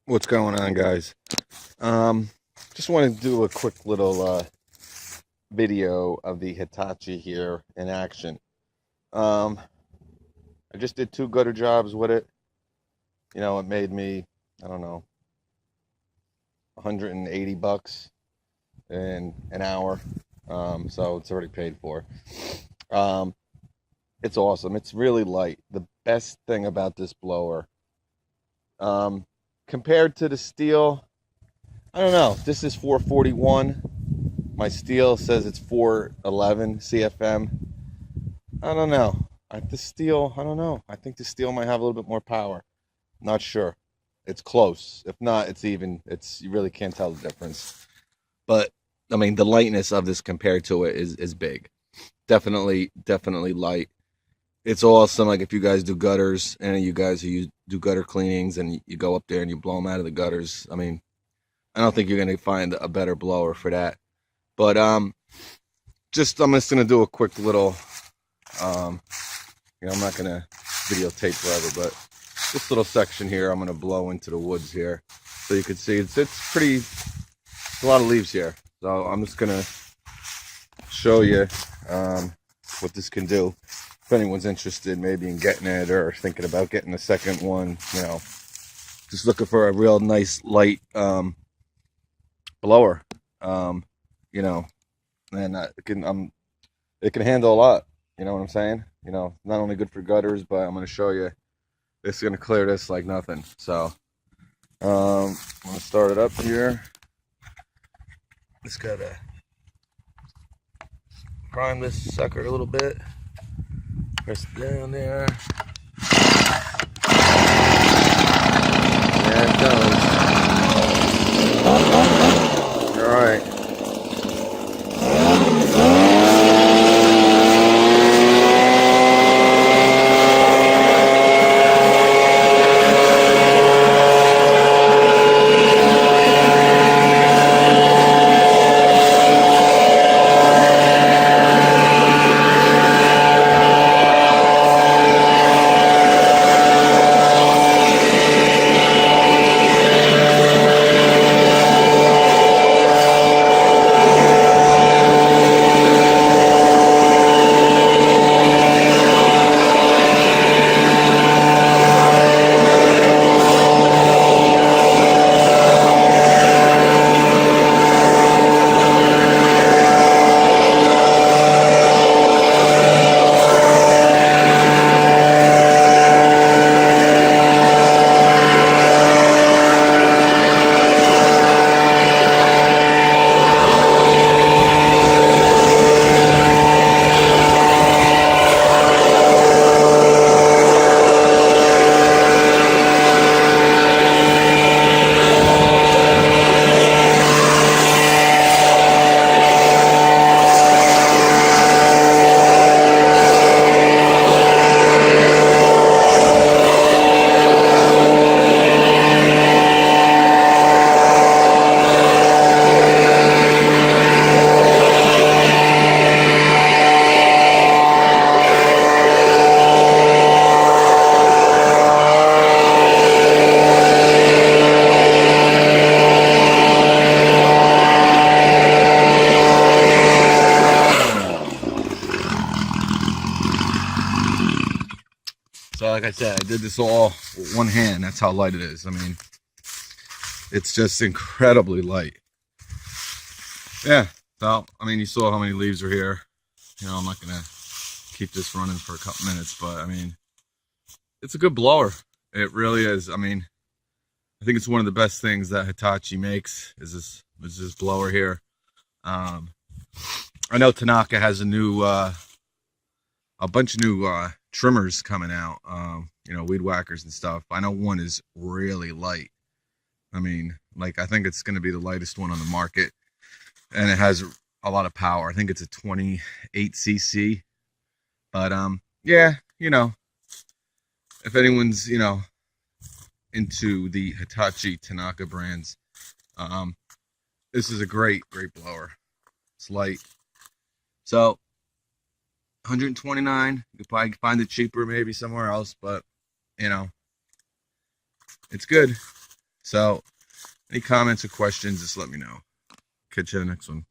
What's going on, guys? Um, just wanted to do a quick little video of the Hitachi here in action. Um, I just did 2 gutter jobs with it. You know, it made me, I don't know, 180 bucks in an hour. So it's already paid for. Um, it's awesome. It's really light. The best thing about this blower, um, compared to the steel, I don't know. This is 441. My steel says it's 411 CFM. I don't know. The steel, I don't know. I think the steel might have a little bit more power. Not sure. It's close. If not, it's even. It's you really can't tell the difference. But I mean, the lightness of this compared to it is big. Definitely light. It's awesome. Like if you guys do gutters, and you guys who do gutter cleanings, and you go up there and you blow them out of the gutters. I mean, I don't think you're gonna find a better blower for that. But I'm just gonna do a quick little I'm not gonna videotape forever, but this little section here I'm gonna blow into the woods here so you can see it's pretty, a lot of leaves here. So I'm just gonna show you what this can do if anyone's interested maybe in getting it or thinking about getting the second one, just looking for a real nice light blower, you know and it can handle a lot. You know what I'm saying? Not only good for gutters, but I'm going to show you. This is going to clear this like nothing. So, I'm going to start it up here. Just got to prime this sucker a little bit. Press it down there. There it goes. All right. So like I said, I did this all with one hand. That's how light it is. I mean, it's just incredibly light. Yeah. So, I mean, you saw how many leaves are here. I'm not going to keep this running for a couple minutes, but I mean, it's a good blower. It really is. I mean, I think it's one of the best things that Hitachi makes is this blower here. I know Tanaka has a bunch of new trimmers coming out, weed whackers and stuff. I know one is really light. I mean, like, I think it's going to be the lightest one on the market, and it has a lot of power. I think it's a 28 cc. But yeah, if anyone's into the Hitachi Tanaka brands, this is a great blower. It's light. So 129. You could probably find it cheaper maybe somewhere else, but it's good. So any comments or questions, just let me know. Catch you in the next one.